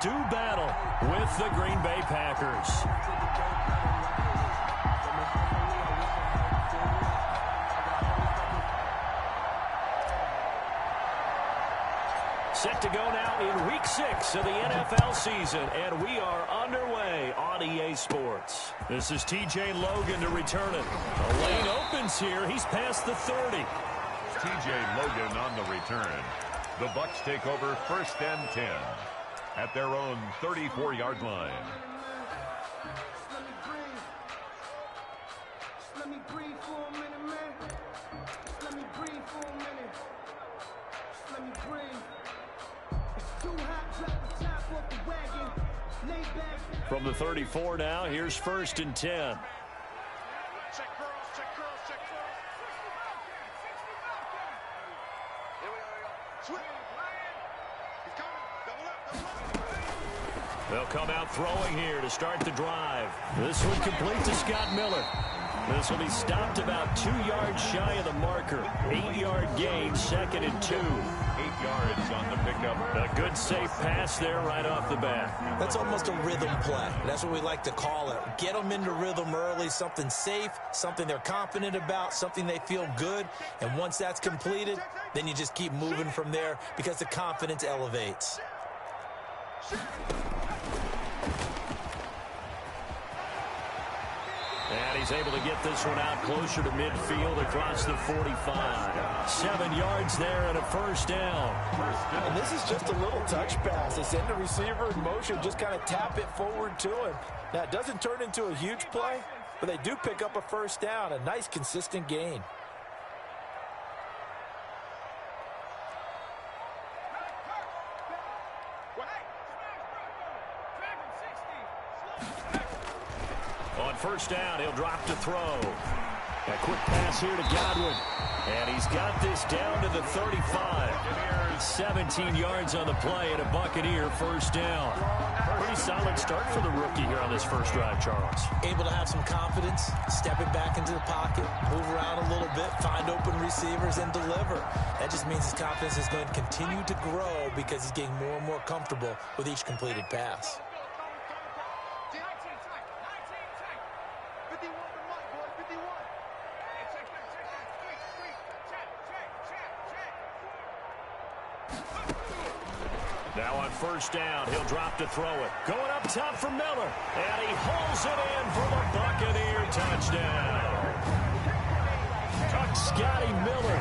Do battle with the Green Bay Packers. Set to go now in Week 6 of the NFL season, and we are underway on EA Sports. This is TJ Logan to return it. The lane opens here. He's past the 30. TJ Logan on the return. The Bucs take over 1st and 10 at their own 34-yard line. From the 34 now, here's 1st and 10. They'll come out throwing here to start the drive. This one complete to Scott Miller. This will be stopped about 2 yards shy of the marker. 8-yard gain, 2nd and 2. 8 yards on the pickup. A good safe pass there right off the bat. That's almost a rhythm play. That's what we like to call it. Get them into rhythm early, something safe, something they're confident about, something they feel good. And once that's completed, then you just keep moving from there because the confidence elevates. And he's able to get this one out closer to midfield across the 45. 7 yards there and a 1st down. And this is just a little touch pass. They send the receiver in motion, just kind of tap it forward to him. Now, it doesn't turn into a huge play, but they do pick up a 1st down, a nice, consistent gain. On 1st down, he'll drop to throw. A quick pass here to Godwin. And he's got this down to the 35. 17 yards on the play and a Buccaneer 1st down. Pretty solid start for the rookie here on this first drive, Charles. Able to have some confidence, step it back into the pocket, move around a little bit, find open receivers, and deliver. That just means his confidence is going to continue to grow because he's getting more and more comfortable with each completed pass. Now on 1st down, he'll drop to throw it. Going up top for Miller. And he hauls it in for the Buccaneer touchdown. Scotty Miller,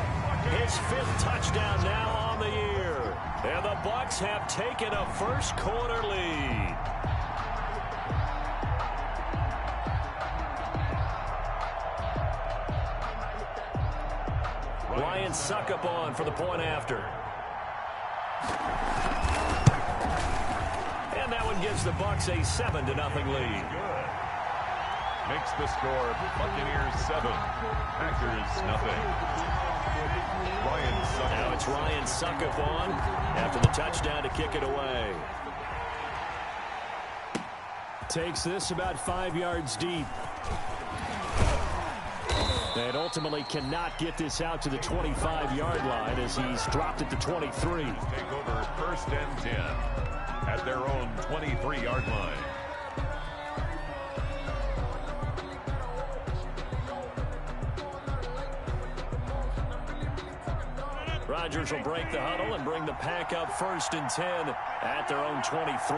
his 5th touchdown now on the year. And the Bucs have taken a first quarter lead. Ryan Succop on for the point after. And that one gives the Bucs a 7-0 lead. Makes the score Buccaneers 7, Packers 0. Ryan Succop. Now it's Ryan Succop on after the touchdown to kick it away. Takes this about 5 yards deep. And ultimately cannot get this out to the 25-yard line as he's dropped it to 23. Take over 1st and 10 at their own 23-yard line. Rodgers will break the huddle and bring the pack up 1st and 10 at their own 23.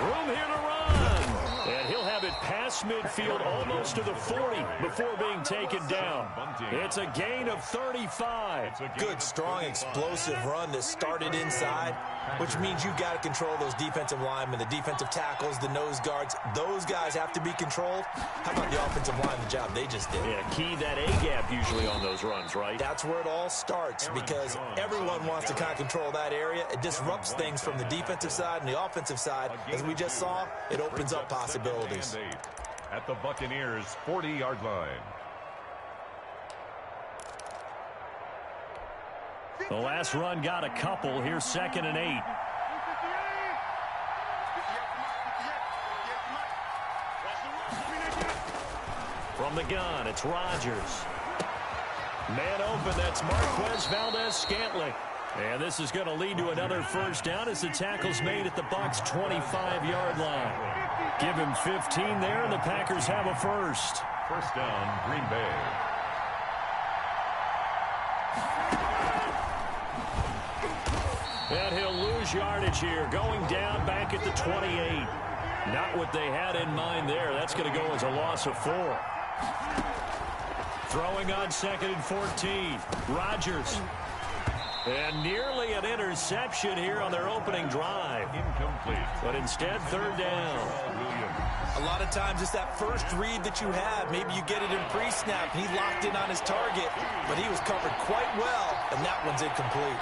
Room here to run. And he'll have it past midfield almost to the 40 before being taken down. It's a gain of 35. Good, strong, explosive run that started inside, which means you've got to control those defensive linemen, the defensive tackles, the nose guards. Those guys have to be controlled. How about the offensive line, the job they just did? Yeah, key that A-gap usually on those runs, right? That's where it all starts because everyone wants to kind of control that area. It disrupts things from the defensive side and the offensive side. As we just saw, it opens up possibilities. At the Buccaneers' 40-yard line. The last run got a couple. Here's 2nd and 8. From the gun, it's Rodgers. Man open, that's Marquez Valdes-Scantling. And this is going to lead to another first down as the tackle's made at the Bucs' 25-yard line. Give him 15 there, and the Packers have a first. First down, Green Bay. And he'll lose yardage here, going down back at the 28. Not what they had in mind there. That's going to go as a loss of 4. Throwing on 2nd and 14. Rodgers. And nearly an interception here on their opening drive. Incomplete. But instead, 3rd down. A lot of times it's that first read that you have. Maybe you get it in pre-snap, and he locked in on his target, but he was covered quite well, and that one's incomplete.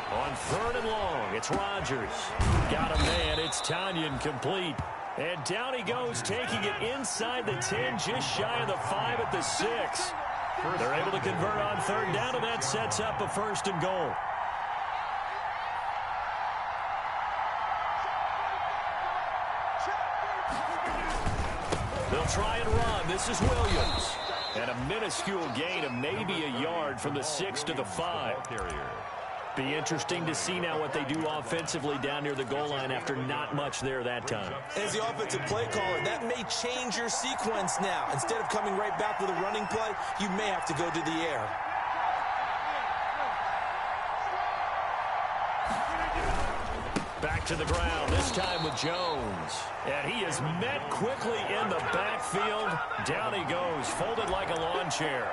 On 3rd and long, it's Rodgers. Got a man, it's Tonyan, complete. And down he goes, taking it inside the 10, just shy of the 5 at the 6. They're able to convert on 3rd down, and that sets up a 1st and goal. They'll try and run. This is Williams. And a minuscule gain of maybe a yard from the 6 to the 5. Be interesting to see now what they do offensively down near the goal line after not much there that time. As the offensive play caller, that may change your sequence now. Instead of coming right back with a running play, you may have to go to the air. Back to the ground, this time with Jones. And he is met quickly in the backfield. Down he goes, folded like a lawn chair.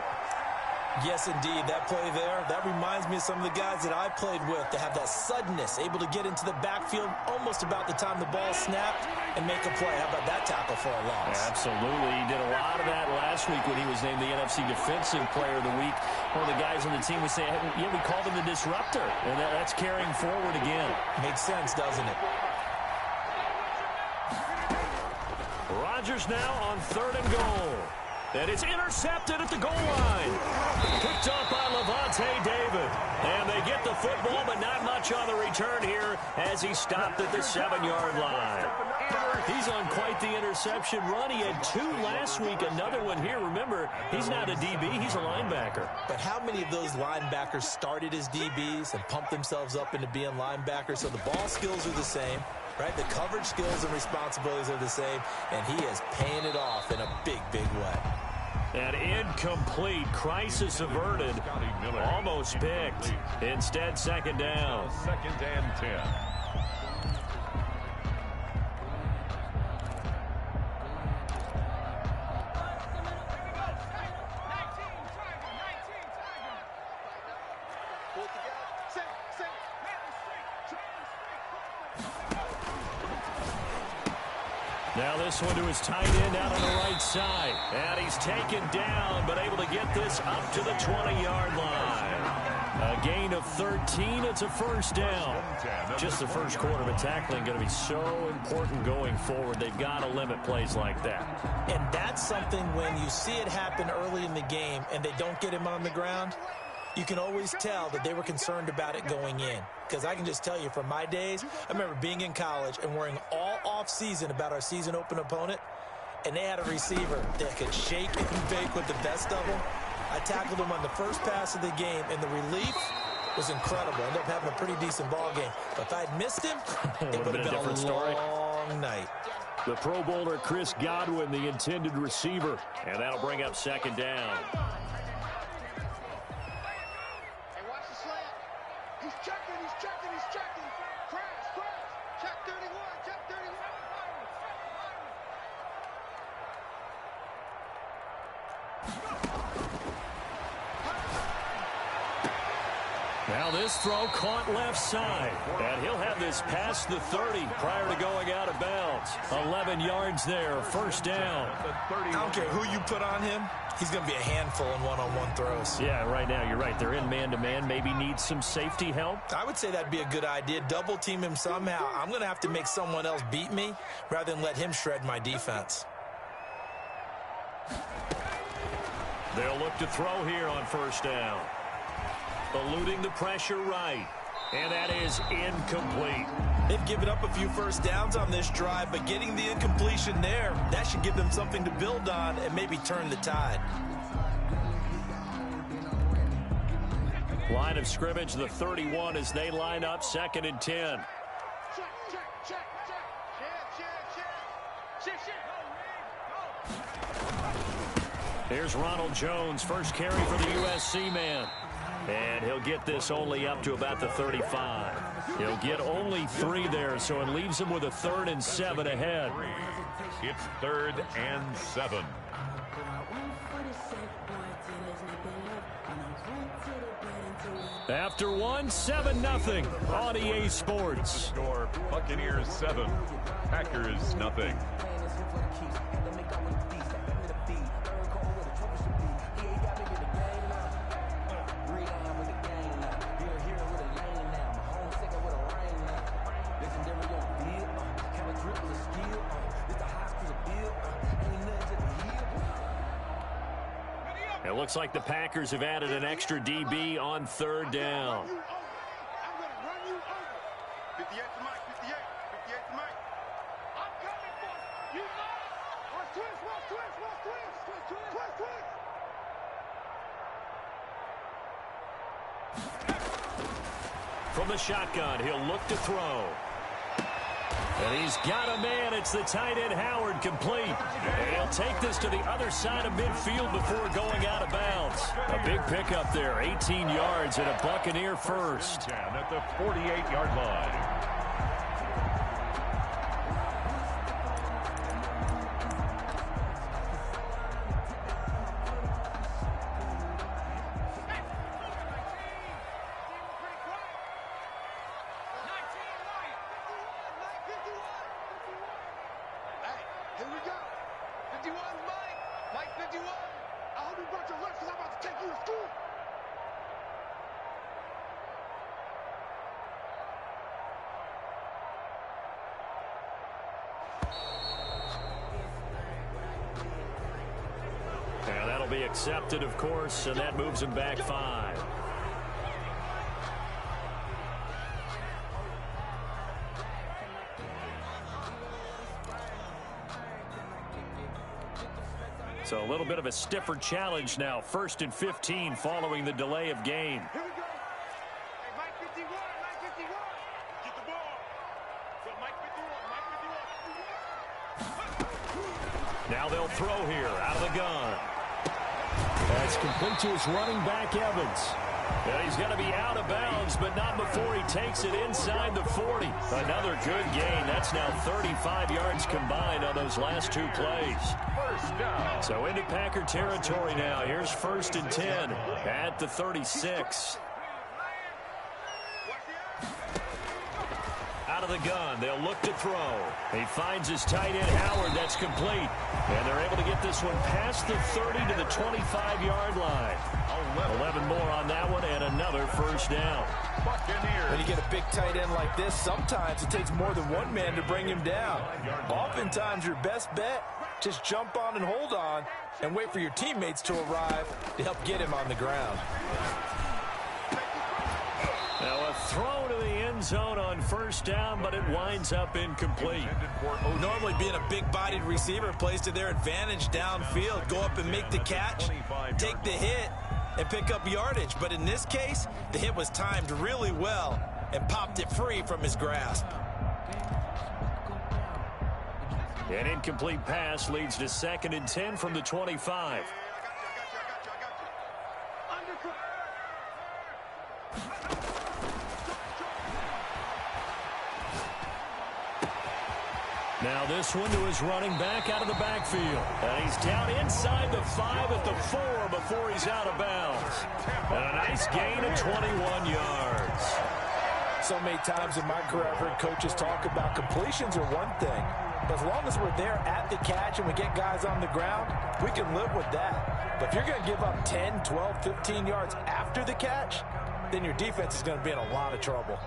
Yes, indeed. That play there, that reminds me of some of the guys that I played with to have that suddenness, able to get into the backfield almost about the time the ball snapped and make a play. How about that tackle for a loss? Absolutely. He did a lot of that last week when he was named the NFC Defensive Player of the Week. One of the guys on the team was saying, yeah, we called him the disruptor. And that's carrying forward again. Makes sense, doesn't it? Rodgers now on 3rd and goal. And it's intercepted at the goal line. Picked up by Lavonte David. And they get the football, but not much on the return here as he stopped at the 7-yard line. He's on quite the interception run. He had 2 last week, another one here. Remember, he's not a DB, he's a linebacker. But how many of those linebackers started as DBs and pumped themselves up into being linebackers? So the ball skills are the same, right? The coverage skills and responsibilities are the same, and he is paying it off in a big, big way. An incomplete, crisis averted, almost picked. Instead, 2nd down. 2nd and 10. Now this one to his tight end out on the right side. And he's taken down, but able to get this up to the 20-yard line. A gain of 13. It's a 1st down. Just the first quarter, but tackling going to be so important going forward. They've got to limit plays like that. And that's something when you see it happen early in the game and they don't get him on the ground, you can always tell that they were concerned about it going in. Because I can just tell you from my days, I remember being in college and worrying all off-season about our season open opponent, and they had a receiver that could shake and bake with the best of them. I tackled him on the first pass of the game, and the relief was incredible. Ended up having a pretty decent ball game. But if I'd missed him, it would have been a different story. Long night. The Pro Bowler Chris Godwin, the intended receiver, and that'll bring up 2nd down. Now this throw caught left side. And he'll have this past the 30 prior to going out of bounds. 11 yards there, 1st down. I don't care who you put on him. He's going to be a handful in one-on-one throws. Yeah, right now you're right. They're in man-to-man. Maybe need some safety help. I would say that'd be a good idea. Double team him somehow. I'm going to have to make someone else beat me rather than let him shred my defense. They'll look to throw here on 1st down. Eluding the pressure right. And that is incomplete. They've given up a few first downs on this drive, but getting the incompletion there, that should give them something to build on and maybe turn the tide. Line of scrimmage, the 31 as they line up 2nd and 10. Here's Ronald Jones, first carry for the USC man. And he'll get this only up to about the 35. He'll get only 3 there, so it leaves him with a 3rd and 7 ahead. It's 3rd and 7. After one, 7-0 on EA Sports. Score, Buccaneers 7, Packers nothing. It looks like the Packers have added an extra DB on 3rd down. From the shotgun, he'll look to throw. And he's got a man. It's the tight end Howard, complete. And he'll take this to the other side of midfield before going out of bounds. A big pickup there, 18 yards and a Buccaneer first. At the 48-yard line. And that'll be accepted, of course, and that moves him back 5. So a little bit of a stiffer challenge now. 1st and 15 following the delay of game. Here we go. Hey, Mike 51, Mike 51. Get the ball. So Mike 51, Mike 51. Now they'll throw here out of the gun. That's complete to his running back, Evans. And he's going to be out of bounds, but not before he takes it inside the 40. Another good gain. That's now 35 yards combined on those last 2 plays. First down. So into Packer territory now. Here's 1st and 10 at the 36. Out of the gun, they'll look to throw. He finds his tight end Howard. That's complete. And they're able to get this one past the 30 to the 25-yard line. 11 more on that one and another first down. Buccaneers. When you get a big tight end like this, sometimes it takes more than one man to bring him down. Oftentimes your best bet, just jump on and hold on and wait for your teammates to arrive to help get him on the ground. Now a throw to the end zone on 1st down, but it winds up incomplete. Normally being a big-bodied receiver plays to their advantage downfield. Go up and make the catch, take the hit, and pick up yardage. But in this case, the hit was timed really well and popped it free from his grasp. An incomplete pass leads to 2nd and 10 from the 25. Now this one to his running back out of the backfield. And he's down inside the 5 at the 4 before he's out of bounds. And a nice gain of 21 yards. So many times in my career I've heard coaches talk about completions are one thing. But as long as we're there at the catch and we get guys on the ground, we can live with that. But if you're going to give up 10, 12, 15 yards after the catch, then your defense is going to be in a lot of trouble.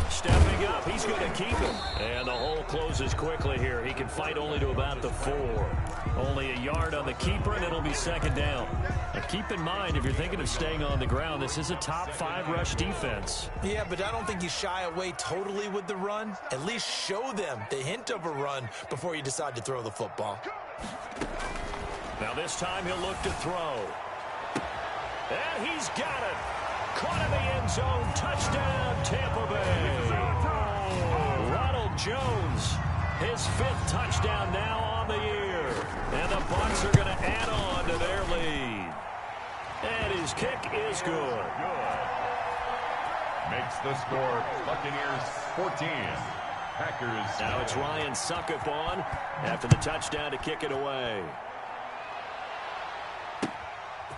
Stepping up up. He's going to keep it. And the hole closes quickly here. He can fight only to about the 4. Only a yard on the keeper, and it'll be second down. Now keep in mind, if you're thinking of staying on the ground, this is a top 5 rush defense. Yeah, but I don't think you shy away totally with the run. At least show them the hint of a run before you decide to throw the football. Now this time he'll look to throw. And he's got it. Caught in the end zone. Touchdown, Tampa Bay. Ronald Jones, his 5th touchdown now on the year. And the Bucs are going to add on to their lead. And his kick is good. Makes the score Buccaneers 14. Packers. Now it's Ryan Suckup on after the touchdown to kick it away.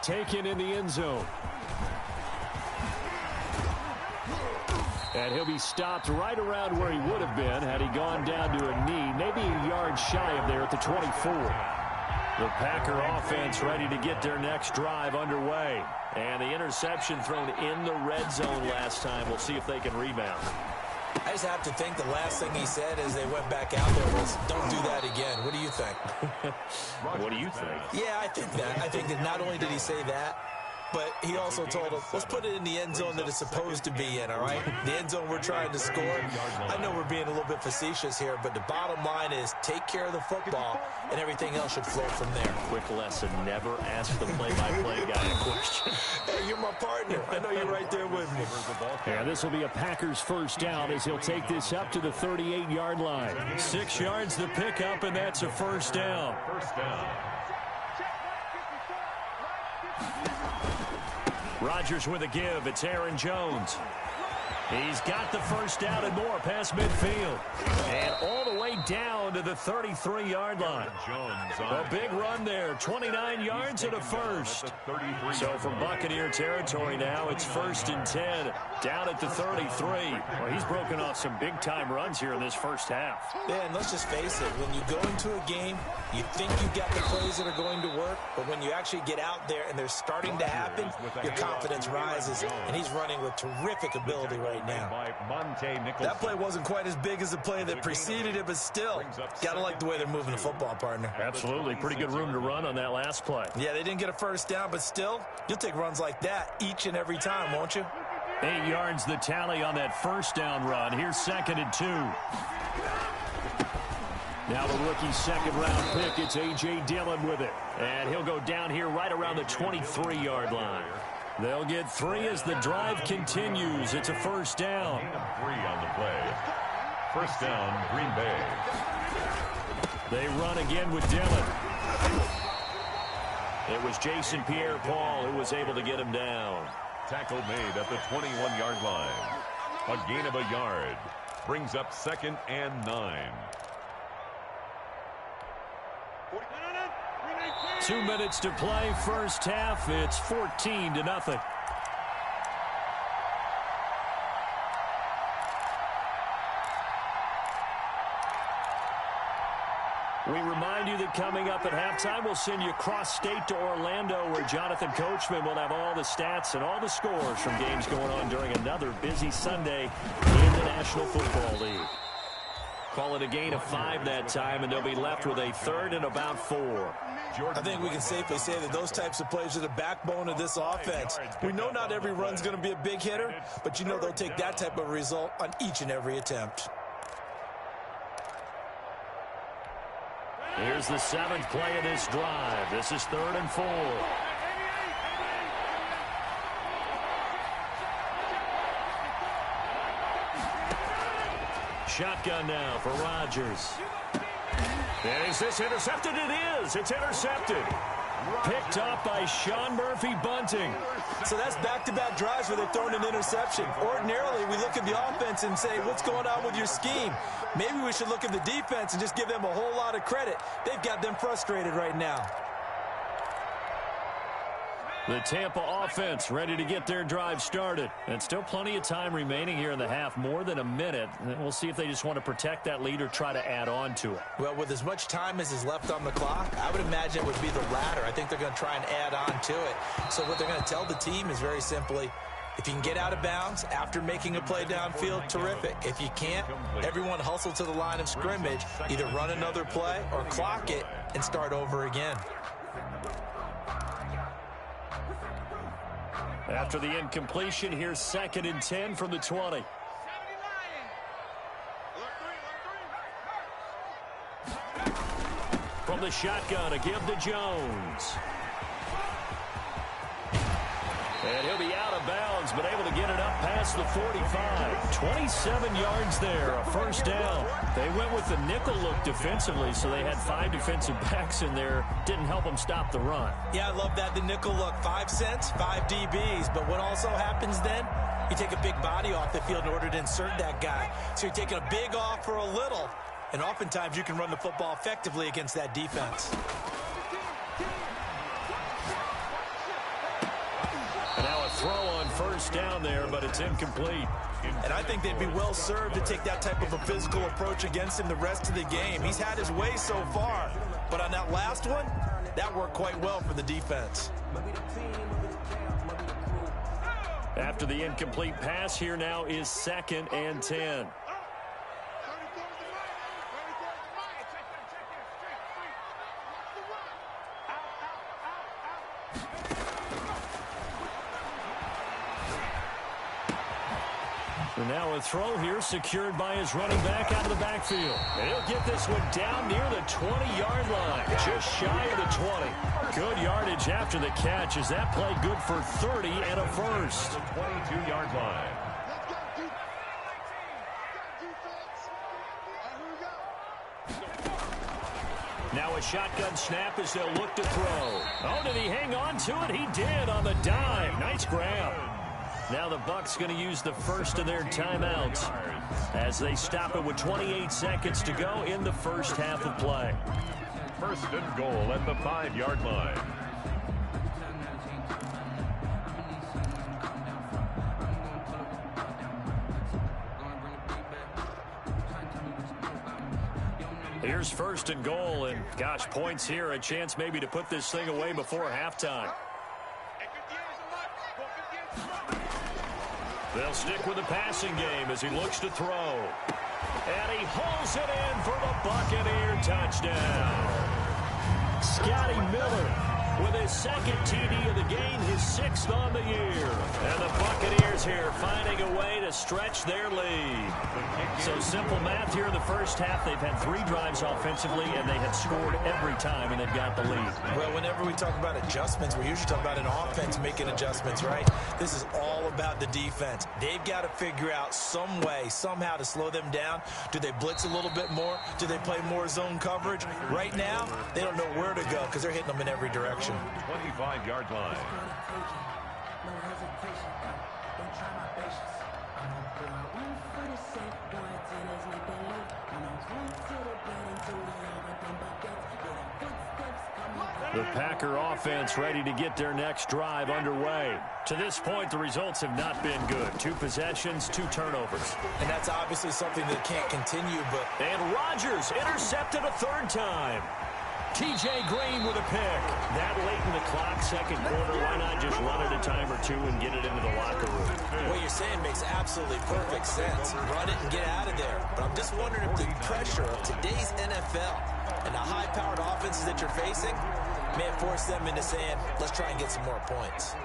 Taken in the end zone. And he'll be stopped right around where he would have been had he gone down to a knee, maybe a yard shy of there at the 24. The Packer offense ready to get their next drive underway. And the interception thrown in the red zone last time. We'll see if they can rebound. I just have to think the last thing he said as they went back out there was, don't do that again. What do you think? What do you think? Yeah, I think that. I think that not only did he say that, but he also told him, let's put it in the end zone that it's supposed to be in, all right? The end zone we're trying to score. I know we're being a little bit facetious here, but the bottom line is take care of the football, and everything else should flow from there. Quick lesson, never ask the play-by-play guy a question. Hey, you're my partner. I know you're right there with me. Yeah, this will be a Packers first down as he'll take this up to the 38-yard line. 6 yards the pickup, and that's a first down. First down. Rodgers with a give. It's Aaron Jones. He's got the first down and more past midfield. And all the way down to the 33-yard line. A big run there. 29 yards and a first. So from Buccaneer territory now, it's 1st and 10. Down at the 33. Well, he's broken off some big-time runs here in this first half. Yeah, and let's just face it. When you go into a game, you think you've got the plays that are going to work, but when you actually get out there and they're starting to happen, your confidence rises, and he's running with terrific ability right now. That play wasn't quite as big as the play that preceded it, but still, gotta like the way they're moving the football, partner. Absolutely. Pretty good room to run on that last play. Yeah, they didn't get a first down, but still, you'll take runs like that each and every time, won't you? 8 yards the tally on that first down run. Here's 2nd and 2. Now the rookie second-round pick, it's A.J. Dillon with it. And he'll go down here right around the 23-yard line. They'll get 3 as the drive continues. It's a first down. 3 on the play. First down, Green Bay. They run again with Dillon. It was Jason Pierre-Paul who was able to get him down. Tackle made at the 21-yard line. A gain of a yard. Brings up 2nd and 9. 2 minutes to play, first half. It's 14-0. We remind you that coming up at halftime, we'll send you cross-state to Orlando, where Jonathan Coachman will have all the stats and all the scores from games going on during another busy Sunday in the National Football League. Call it a gain of 5 that time, and they'll be left with a 3rd and about 4. I think we can safely say that those types of plays are the backbone of this offense. We know not every run's going to be a big hitter, but you know they'll take that type of result on each and every attempt. Here's the 7th play of this drive. This is 3rd and 4. Shotgun now for Rodgers. And is this intercepted? It is. It's intercepted. Picked up by Sean Murphy-Bunting. So that's back-to-back drives where they've thrown an interception. Ordinarily, we look at the offense and say, what's going on with your scheme? Maybe we should look at the defense and just give them a whole lot of credit. They've got them frustrated right now. The Tampa offense ready to get their drive started. And still plenty of time remaining here in the half, more than a minute. And we'll see if they just want to protect that lead or try to add on to it. Well, with as much time as is left on the clock, I would imagine it would be the latter. I think they're going to try and add on to it. So what they're going to tell the team is very simply, If you can get out of bounds after making a play downfield, terrific. If you can't, everyone hustle to the line of scrimmage, either run another play or clock it and start over again. After the incompletion, here's 2nd and 10 from the 20. From the shotgun, a give to Jones. And he'll be out of bounds, but able to get it up past the 45. 27 yards there, a first down. They went with the nickel look defensively, so they had 5 defensive backs in there. Didn't help them stop the run. Yeah, I love that, the nickel look. 5 cents, 5 DBs. But what also happens then, you take a big body off the field in order to insert that guy. So you're taking a big off for a little. And oftentimes you can run the football effectively against that defense. Now a throw on first down there, but it's incomplete. And I think they'd be well served to take that type of a physical approach against him the rest of the game. He's had his way so far, but on that last one, that worked quite well for the defense. After the incomplete pass, here now is 2nd and 10. And now a throw here secured by his running back out of the backfield. And he'll get this one down near the 20-yard line, just shy of the 20. Good yardage after the catch as that play good for 30 and a first. 22-yard line. Now a shotgun snap as they'll look to throw. Oh, did he hang on to it? He did on the dive. Nice grab. Now the Bucs going to use the first of their timeouts as they stop it with 28 seconds to go in the first half of play. 1st and goal at the 5-yard line. Here's 1st and goal, and gosh, points here, a chance maybe to put this thing away before halftime. They'll stick with the passing game as he looks to throw. And he hauls it in for the Buccaneer touchdown. Scotty Miller with his 2nd TD of the game, his 6th on the year. And the Buccaneers here finding a way to stretch their lead. So simple math here in the first half. They've had 3 drives offensively, and they have scored every time, and they've got the lead. Well, whenever we talk about adjustments, we usually talk about an offense making adjustments, right? This is all about the defense. They've got to figure out some way, somehow to slow them down. Do they blitz a little bit more? Do they play more zone coverage? Right now, they don't know where to go because they're hitting them in every direction. 25-yard line. The Packer offense ready to get their next drive underway. To this point, the results have not been good. 2 possessions, 2 turnovers. And that's obviously something that can't continue, but... And Rodgers intercepted a 3rd time. T.J. Green with a pick. That late in the clock, 2nd quarter, why not just run it a time or 2 and get it into the locker room? What you're saying makes absolutely perfect sense. Run it and get out of there. But I'm just wondering if the pressure of today's NFL and the high-powered offenses that you're facing may force them into saying, let's try and get some more points.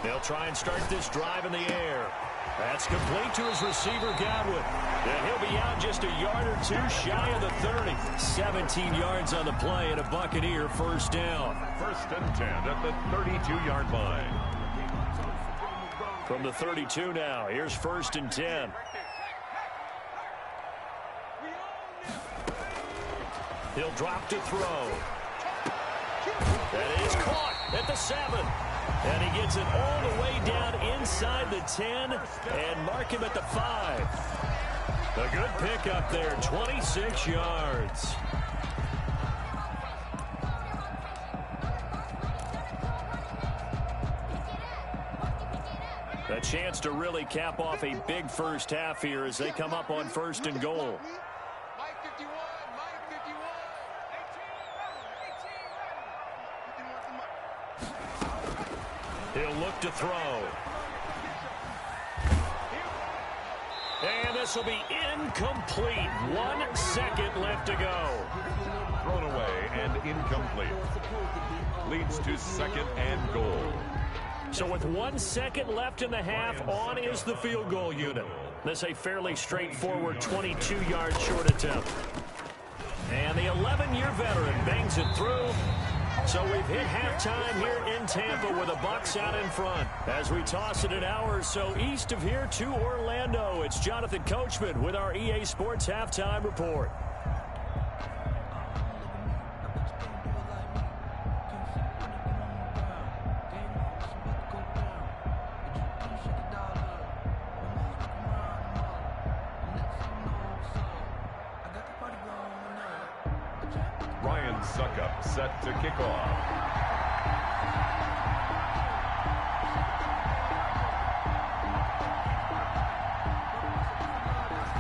They'll try and start this drive in the air. That's complete to his receiver, Godwin. And he'll be out just a yard or 2 shy of the 30. 17 yards on the play and a Buccaneer first down. 1st and 10 at the 32-yard line. From the 32 now, here's 1st and 10. He'll drop to throw. That is caught at the 7. And he gets it all the way down inside the 10 and mark him at the 5. A good pickup there, 26 yards. A chance to really cap off a big first half here as they come up on 1st and goal. He'll look to throw. And this will be incomplete. 1 second left to go. Thrown away and incomplete. Leads to 2nd and goal. So with 1 second left in the half, on is the field goal unit. This a fairly straightforward 22-yard short attempt. And the 11-year veteran bangs it through. So we've hit halftime here in Tampa with the Bucs out in front. As we toss it an hour or so east of here to Orlando, it's Jonathan Coachman with our EA Sports Halftime Report. Ryan Suckup set to kick off.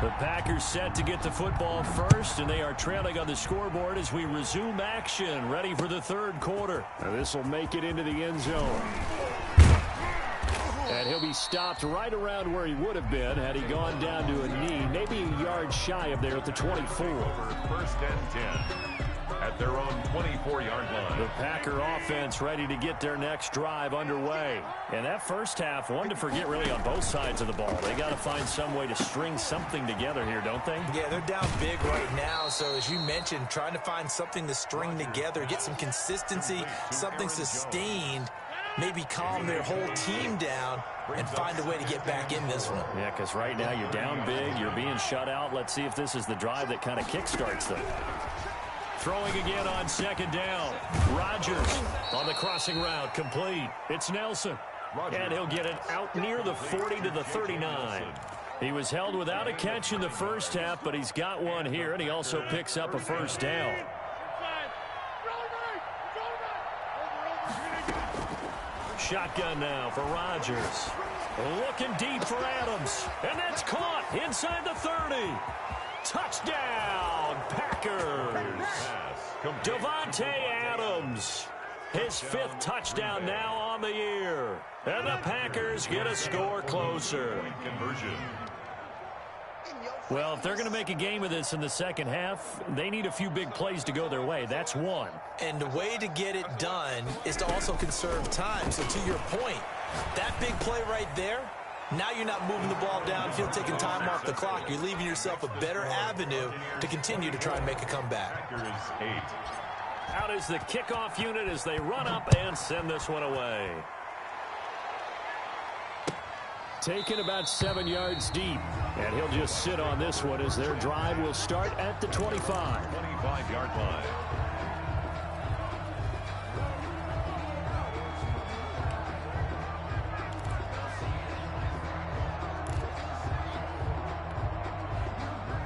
The Packers set to get the football first, and they are trailing on the scoreboard as we resume action, ready for the third quarter. Now this will make it into the end zone. And he'll be stopped right around where he would have been had he gone down to a knee, maybe a yard shy of there at the 24. 1st and 10 at their own 24-yard line. The Packer offense ready to get their next drive underway. And that first half, one to forget really on both sides of the ball. They got to find some way to string something together here, don't they? Yeah, they're down big right now. So as you mentioned, trying to find something to string together, get some consistency, something sustained, maybe calm their whole team down and find a way to get back in this one. Yeah, because right now you're down big, you're being shut out. Let's see if this is the drive that kind of kickstarts them. Throwing again on 2nd down. Rodgers on the crossing route, complete. It's Nelson. And he'll get it out near the 40 to the 39. He was held without a catch in the first half, but he's got one here, and he also picks up a first down. Shotgun now for Rodgers. Looking deep for Adams. And that's caught inside the 30. Touchdown, Packers. Davante Adams. His 5th touchdown now on the year. And the Packers get a score closer. Conversion. Well, if they're going to make a game of this in the second half, they need a few big plays to go their way. That's one. And the way to get it done is to also conserve time. So to your point, that big play right there, now you're not moving the ball downfield, taking time off the clock. You're leaving yourself a better avenue to continue to try and make a comeback. Packers 8. Out is the kickoff unit as they run up and send this one away. Taken about 7 yards deep. And he'll just sit on this one as their drive will start at the 25. 25-yard line.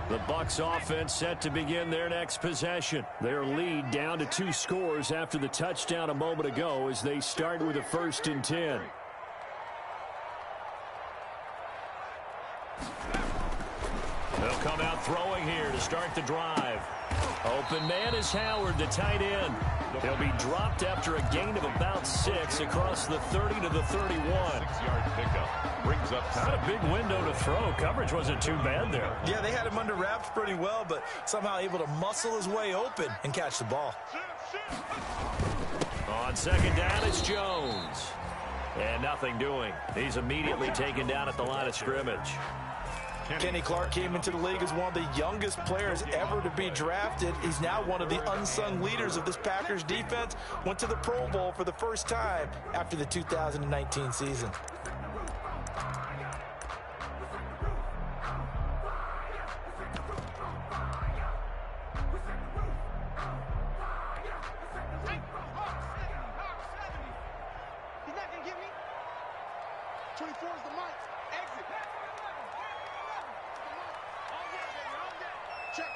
The Bucs offense set to begin their next possession. Their lead down to 2 scores after the touchdown a moment ago as they start with a 1st and 10. They'll come out throwing here to start the drive. Open man is Howard, the tight end. He'll be dropped after a gain of about 6 across the 30 to the 31. 6-yard pickup. Brings up Not a big window to throw. Coverage wasn't too bad there. Yeah, they had him under wraps pretty well, but somehow able to muscle his way open and catch the ball. On 2nd down, it's Jones. And nothing doing. He's immediately taken down at the line of scrimmage. Kenny Clark came into the league as one of the youngest players ever to be drafted. He's now one of the unsung leaders of this Packers defense. Went to the Pro Bowl for the first time after the 2019 season. He's not gonna get me. 24 is the mic. Exit. Check.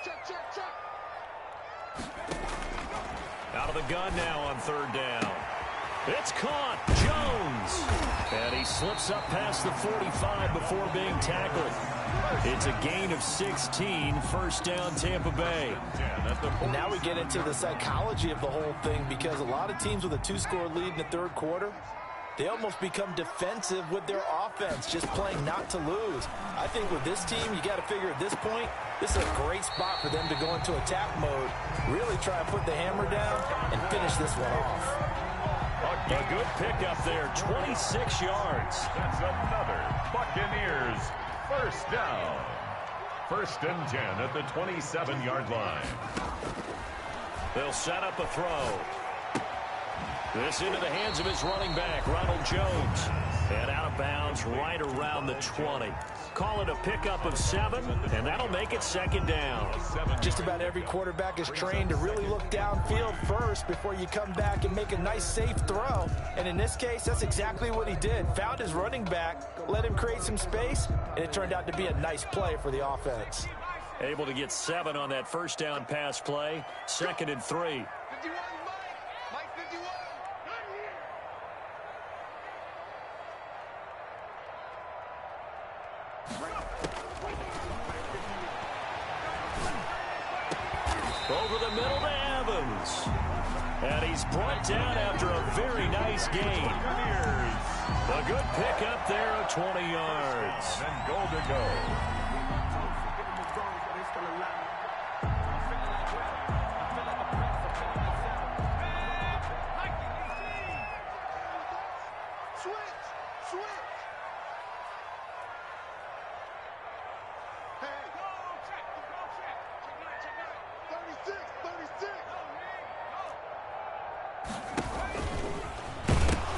Out of the gun now on 3rd down. It's caught. Jones. And he slips up past the 45 before being tackled. It's a gain of 16, first down Tampa Bay. And now we get into the psychology of the whole thing, because a lot of teams with a 2-score lead in the third quarter, they almost become defensive with their offense, just playing not to lose. I think with this team, you got to figure at this point, this is a great spot for them to go into attack mode, really try and put the hammer down and finish this one off. A good pickup there, 26 yards. That's another Buccaneers first down. First and 10 at the 27-yard line. They'll set up a throw. This into the hands of his running back, Ronald Jones. And out of bounds right around the 20. Call it a pickup of 7, and that'll make it second down. Just about every quarterback is trained to really look downfield first before you come back and make a nice, safe throw. And in this case, that's exactly what he did. Found his running back, let him create some space, and it turned out to be a nice play for the offense. Able to get 7 on that first down pass play. Second and 3. Over the middle to Evans. And he's brought down after a very nice gain. A good pickup there of 20 yards. And goal to go.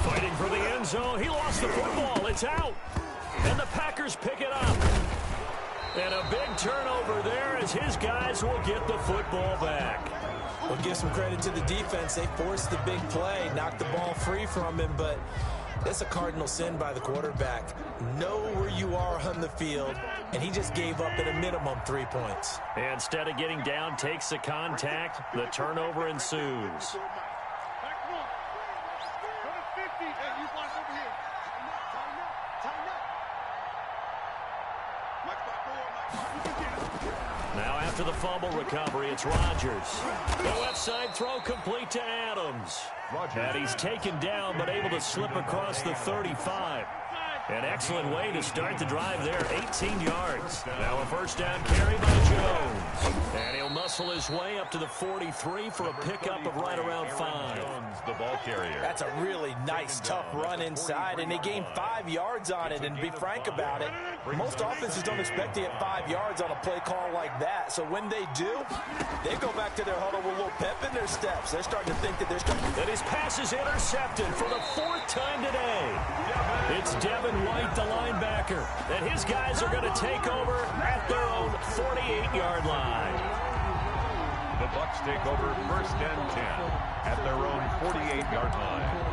Fighting for the end zone. He lost the football. It's out. And the Packers pick it up. And a big turnover there as his guys will get the football back. We'll give some credit to the defense. They forced the big play, knocked the ball free from him, but that's a cardinal sin by the quarterback. Know where you are on the field, and he just gave up at a minimum 3 points. Instead of getting down, takes the contact. The turnover ensues. Now after the fumble recovery, it's Rodgers. The left side throw complete to Adams. And he's taken down but able to slip across the 35. An excellent way to start the drive there, 18 yards. Now a first down carry by Jones. And he'll muscle his way up to the 43 for a pickup of right around 5. Jones, the ball carrier. That's a really nice, tough run inside, and they gained 5 yards on it. And to be frank about it, most offenses don't expect to get 5 yards on a play call like that. So when they do, they go back to their huddle with a little pep in their steps. They're starting to think that they're starting. And his pass is intercepted for the 4th time today. It's Devin White, the linebacker, and his guys are going to take over at their own 48-yard line. The Bucs take over first and 10 at their own 48-yard line.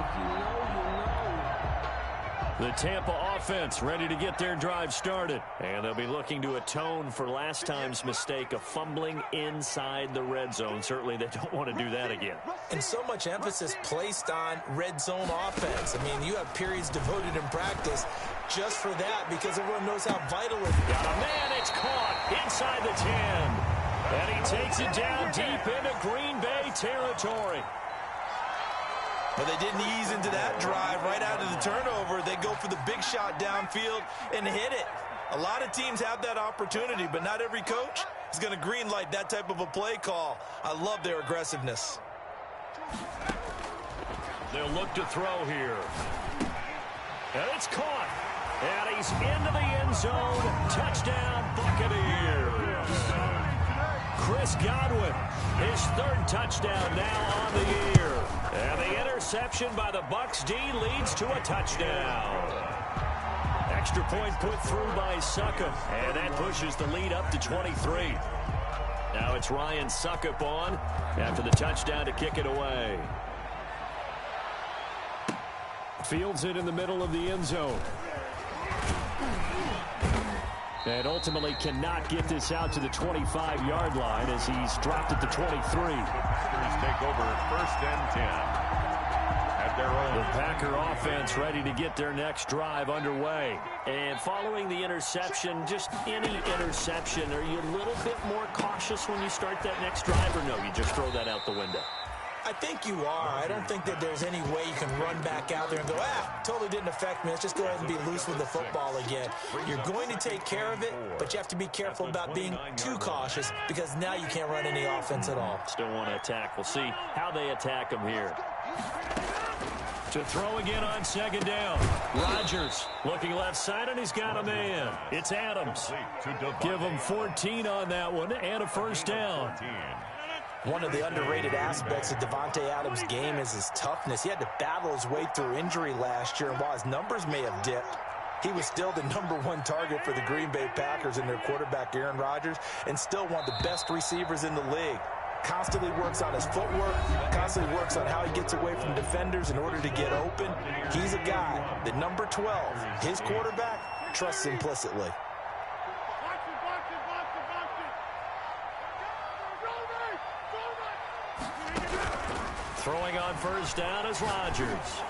The Tampa offense ready to get their drive started. And they'll be looking to atone for last time's mistake of fumbling inside the red zone. Certainly they don't want to do that again. And so much emphasis placed on red zone offense. I mean, you have periods devoted in practice just for that because everyone knows how vital it is. Got a man, it's caught inside the 10. And he takes it down deep into Green Bay territory. But they didn't ease into that drive right out of the turnover. They go for the big shot downfield and hit it. A lot of teams have that opportunity, but not every coach is going to green light that type of a play call. I love their aggressiveness. They'll look to throw here. And it's caught. And he's into the end zone. Touchdown, Buccaneers. Chris Godwin, his 3rd touchdown now on the year. And the interception by the Bucs D leads to a touchdown. Extra point put through by Succop, and that pushes the lead up to 23. Now it's Ryan Succop on after the touchdown to kick it away. Fields it in the middle of the end zone. And ultimately cannot get this out to the 25-yard line as he's dropped at the 23. Packers take over first and 10 at at their own. The Packer offense ready to get their next drive underway. And following the interception, just any interception, are you a little bit more cautious when you start that next drive, or no, you just throw that out the window? I think you are. I don't think that there's any way you can run back out there and go, totally didn't affect me. Let's just go ahead and be loose with the football again. You're going to take care of it, but you have to be careful about being too cautious because now you can't run any offense at all. Still want to attack. We'll see how they attack them here. To throw again on second down. Rodgers looking left side, and he's got a man. It's Adams. Give him 14 on that one and a first down. One of the underrated aspects of Davante Adams' game is his toughness. He had to battle his way through injury last year, and while his numbers may have dipped, he was still the #1 target for the Green Bay Packers and their quarterback, Aaron Rodgers, and still one of the best receivers in the league. Constantly works on his footwork, constantly works on how he gets away from defenders in order to get open. He's a guy that number 12, his quarterback, trusts implicitly. Throwing on first down is Rodgers.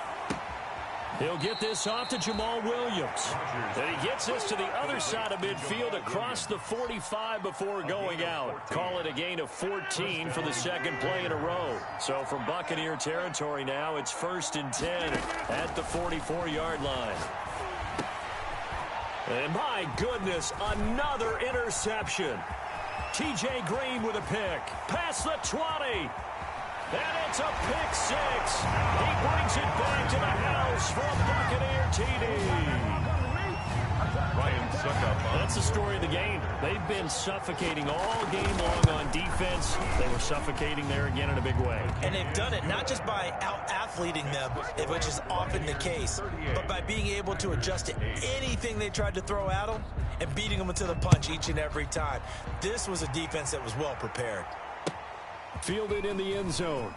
He'll get this off to Jamal Williams. And he gets this to the other side of midfield across the 45 before going out. Call it a gain of 14 for the second play in a row. So from Buccaneer territory now, it's 1st and 10 at the 44-yard line. And my goodness, another interception. T.J. Green with a pick. Past the 20. And it's a pick six. He brings it back to the house for a Buccaneer TD. Ryan Succop. That's the story of the game. They've been suffocating all game long on defense. They were suffocating there again in a big way. And they've done it not just by out-athleting them, which is often the case, but by being able to adjust to anything they tried to throw at them and beating them into the punch each and every time. This was a defense that was well prepared. Fielded in the end zone.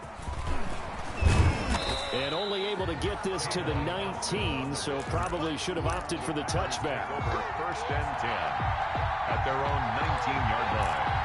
And only able to get this to the 19, so probably should have opted for the touchback. Over 1st and 10 at their own 19-yard line.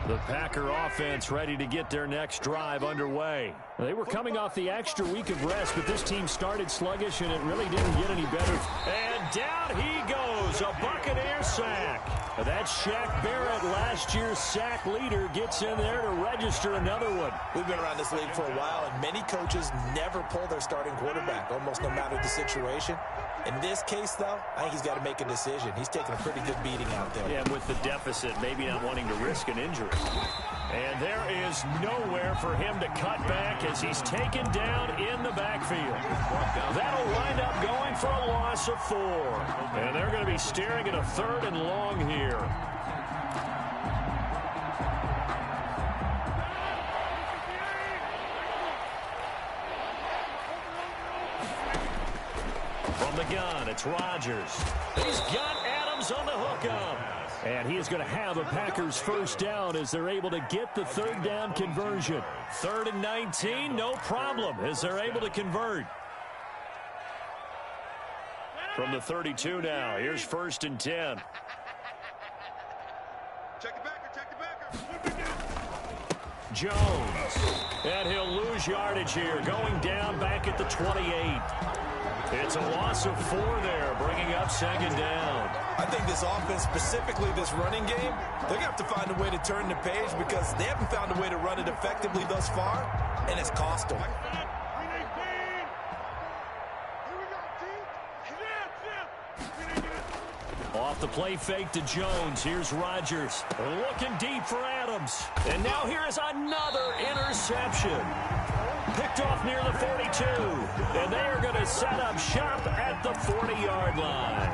The Packer offense ready to get their next drive underway. They were coming off the extra week of rest, but this team started sluggish, and it really didn't get any better. And down he goes, a Buccaneer sack. That's Shaq Barrett, last year's sack leader, gets in there to register another one. We've been around this league for a while, and many coaches never pull their starting quarterback, almost no matter the situation. In this case, though, I think he's got to make a decision. He's taking a pretty good beating out there. Yeah, with the deficit, maybe not wanting to risk an injury. And there is nowhere for him to cut back as he's taken down in the backfield. That'll wind up going for a loss of 4. And they're going to be staring at a 3rd and long here. From the gun, it's Rodgers. He's got Adams on the hookup. And he is going to have a Packers first down as they're able to get the 3rd down conversion. 3rd and 19, no problem as they're able to convert. From the 32 now, here's 1st and 10. Check the backer. Jones. And he'll lose yardage here, going down back at the 28. It's a loss of 4 there, bringing up 2nd down. I think this offense, specifically this running game, they're going to have to find a way to turn the page because they haven't found a way to run it effectively thus far, and it's cost them. Off the play fake to Jones. Here's Rodgers. Looking deep for Adams. And now here is another interception. Picked off near the 42. And they are going to set up shop at the 40-yard line.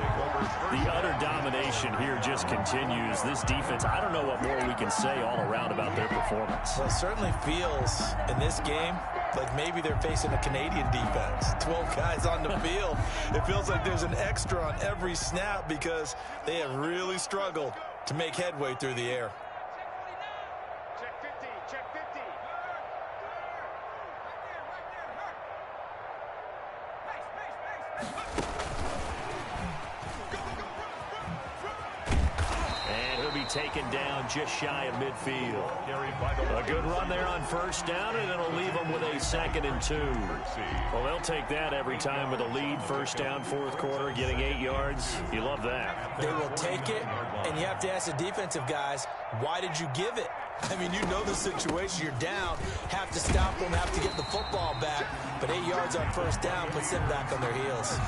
The utter domination here just continues. This defense, I don't know what more we can say all around about their performance. Well, it certainly feels in this game like maybe they're facing a Canadian defense. 12 guys on the field. It feels like there's an extra on every snap because they have really struggled to make headway through the air. Check 50. Check 50. And he'll be taken down just shy of midfield. A good run there on first down, and it'll leave them with a 2nd and 2. Well, they'll take that every time with a lead. First down, fourth quarter, getting 8 yards. You love that. They will take it, and you have to ask the defensive guys, why did you give it? I mean, you know the situation. You're down, have to stop them, have to get the football back. But 8 yards on first down puts them back on their heels.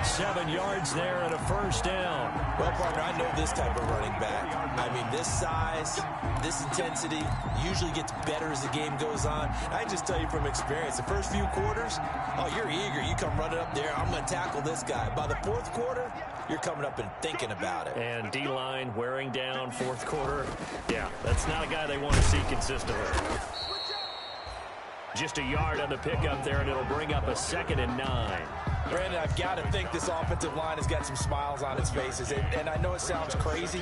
7 yards there and a first down. Well, partner, I know this type of running back. I mean, this size, this intensity usually gets better as the game goes on. I just tell you from experience, the first few quarters, oh, you're eager. You come running up there, I'm going to tackle this guy. By the fourth quarter, you're coming up and thinking about it. And D-line wearing down fourth quarter. Yeah, that's not a guy they want to see consistently. Just a yard on the pickup there, and it'll bring up a 2nd and 9. Brandon, I've got to think this offensive line has got some smiles on its faces. And I know it sounds crazy,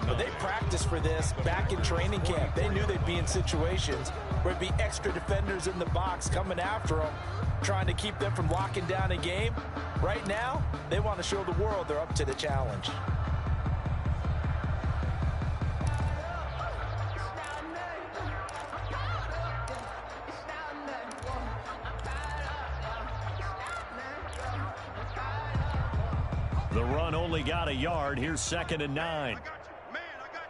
but they practiced for this back in training camp. They knew they'd be in situations where it'd be extra defenders in the box coming after them, trying to keep them from locking down a game. Right now, they want to show the world they're up to the challenge. The run only got a yard. Here's 2nd and 9. I got you. Man, I got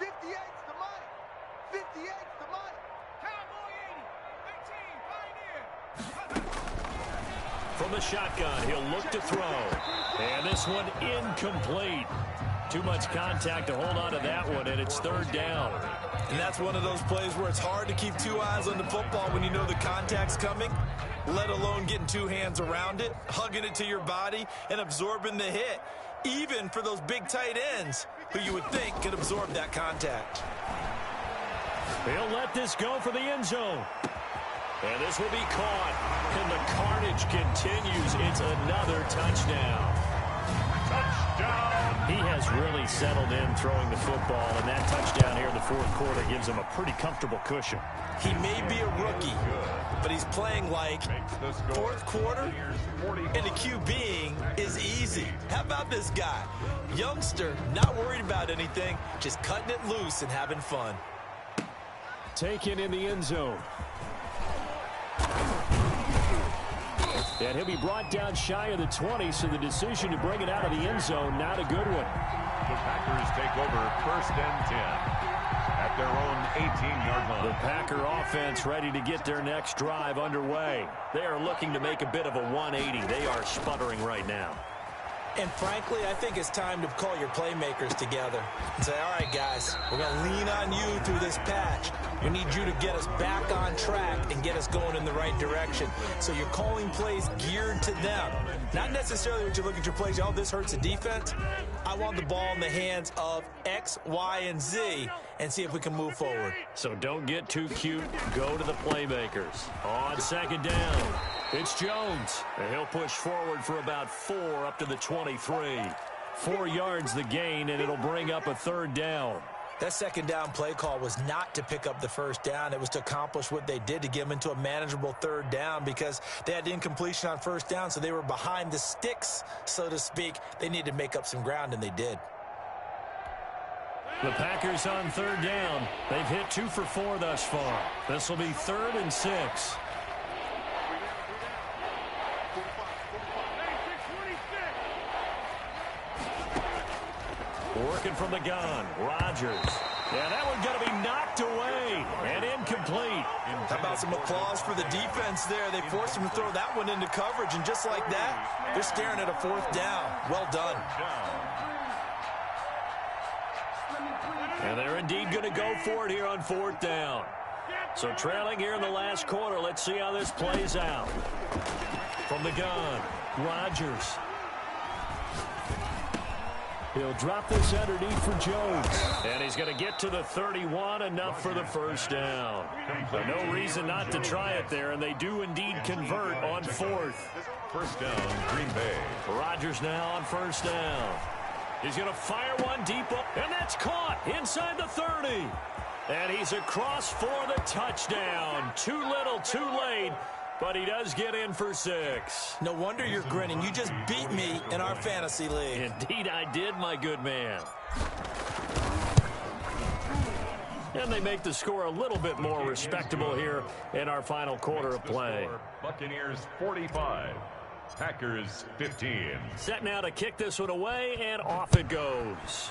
you. 58's the money. 58's the money. Cowboy 80. 18, Pioneer. From the shotgun, he'll look to throw. And this one incomplete. Too much contact to hold on to that one, and it's 3rd down. And that's one of those plays where it's hard to keep 2 eyes on the football when you know the contact's coming, let alone getting 2 hands around it, hugging it to your body, and absorbing the hit, even for those big tight ends who you would think could absorb that contact. He'll let this go for the end zone. And this will be caught. And the carnage continues. It's another touchdown. Touchdown! He has really settled in throwing the football, and that touchdown here in the fourth quarter gives him a pretty comfortable cushion. He may be a rookie, but he's playing like fourth quarter, and the QBing is easy. How about this guy? Youngster, not worried about anything, just cutting it loose and having fun. Taken in the end zone. And he'll be brought down shy of the 20, so the decision to bring it out of the end zone, not a good one. The Packers take over 1st and 10 at their own 18-yard line. The Packer offense ready to get their next drive underway. They are looking to make a bit of a 180. They are sputtering right now. And frankly, I think it's time to call your playmakers together and say, all right, guys, we're going to lean on you through this patch. We need you to get us back on track and get us going in the right direction. So you're calling plays geared to them. Not necessarily what you're looking at your plays, oh, this hurts the defense. I want the ball in the hands of X, Y, and Z and see if we can move forward. So don't get too cute. Go to the playmakers. On 2nd down, it's Jones. And he'll push forward for about 4 up to the 23. 4 yards the gain, and it'll bring up a 3rd down. That 2nd down play call was not to pick up the 1st down. It was to accomplish what they did, to get them into a manageable 3rd down, because they had incompletion on 1st down, so they were behind the sticks, so to speak. They needed to make up some ground, and they did. The Packers on 3rd down. They've hit 2 for 4 thus far. This will be 3rd and 6. Working from the gun, Rodgers. Yeah, that one's going to be knocked away and incomplete. How about some applause for the defense there? They forced him to throw that one into coverage, and just like that, they're staring at a 4th down. Well done. And they're indeed going to go for it here on 4th down. So trailing here in the last quarter, let's see how this plays out. From the gun, Rodgers. He'll drop this underneath for Jones. And he's going to get to the 31, enough for the 1st down. So no reason not to try it there, and they do indeed convert on 4th. 1st down, Green Bay. Rodgers now on 1st down. He's going to fire one deep up, and that's caught inside the 30. And he's across for the touchdown. Too little, too late. But he does get in for 6. No wonder you're grinning. You just beat me in our fantasy league. Indeed I did, my good man. And they make the score a little bit more respectable here in our final quarter of play. Buccaneers 45, Packers 15. Set now to kick this one away, and off it goes.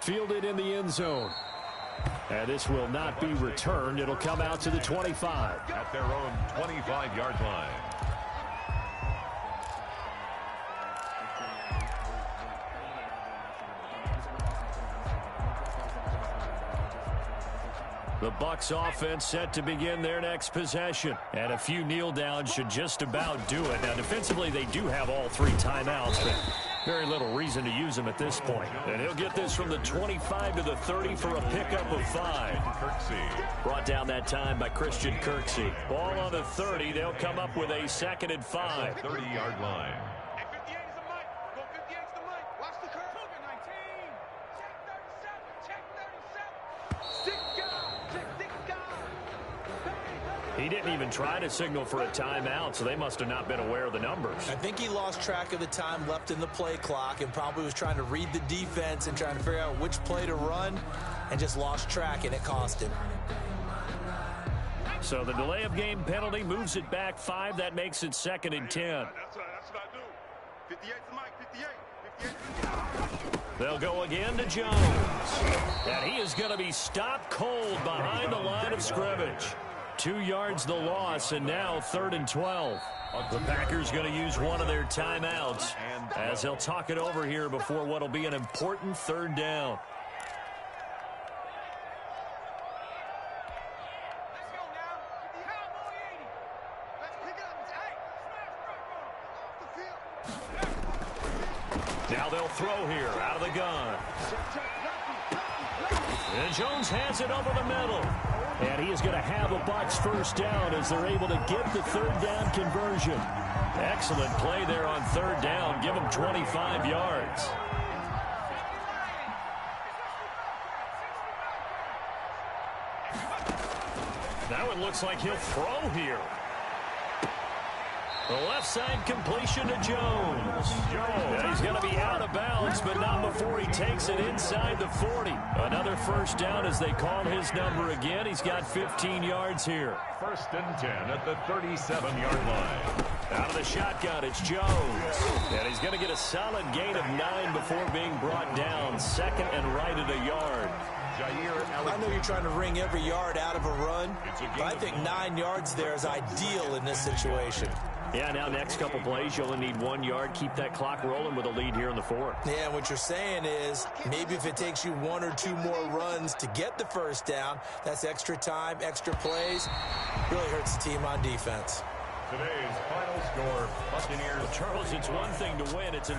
Fielded in the end zone. And this will not be returned. It'll come out to the 25. At their own 25-yard line. The Bucs offense set to begin their next possession. And a few kneel downs should just about do it. Now, defensively, they do have all 3 timeouts, but very little reason to use them at this point. And he'll get this from the 25 to the 30 for a pickup of 5. Kirksey. Brought down that time by Christian Kirksey. Ball on the 30. They'll come up with a 2nd and 5. 30-yard line. Hey, 58 is the mic. Go 58 is the mic. Watch the curve. 19. Check 37. Check 37. 6 guys. Check 6 guys. He didn't even try to signal for a timeout, so they must have not been aware of the numbers. I think he lost track of the time left in the play clock and probably was trying to read the defense and trying to figure out which play to run and just lost track, and it cost him. So the delay of game penalty moves it back 5. That makes it 2nd and 10. That's what I do. 58 is the mic. 58. They'll go again to Jones. And he is going to be stopped cold behind the line of scrimmage. 2 yards the loss, and now 3rd and 12. The Packers going to use one of their timeouts as they'll talk it over here before what will be an important 3rd down. Let's go now. Cowboy 80. Let's pick it up. Hey, off the field. Now they'll throw here out of the gun. And Jones has it over the middle. And he is going to have a Bucs 1st down as they're able to get the 3rd down conversion. Excellent play there on 3rd down. Give him 25 yards. That one looks like he'll throw here. The left side completion to Jones. And he's going to be out of bounds, but not before he takes it inside the 40. Another 1st down as they call his number again. He's got 15 yards here. 1st and 10 at the 37-yard line. Out of the shotgun, it's Jones. And he's going to get a solid gain of 9 before being brought down. 2nd and right at a yard. I know you're trying to wring every yard out of a run, but I think 9 yards there is ideal in this situation. Yeah, now next couple plays, you only need 1 yard. Keep that clock rolling with a lead here in the 4th. Yeah, what you're saying is maybe if it takes you 1 or 2 more runs to get the 1st down, that's extra time, extra plays. Really hurts the team on defense. Today's final score, Buccaneers. Charles, it's one thing to win. It's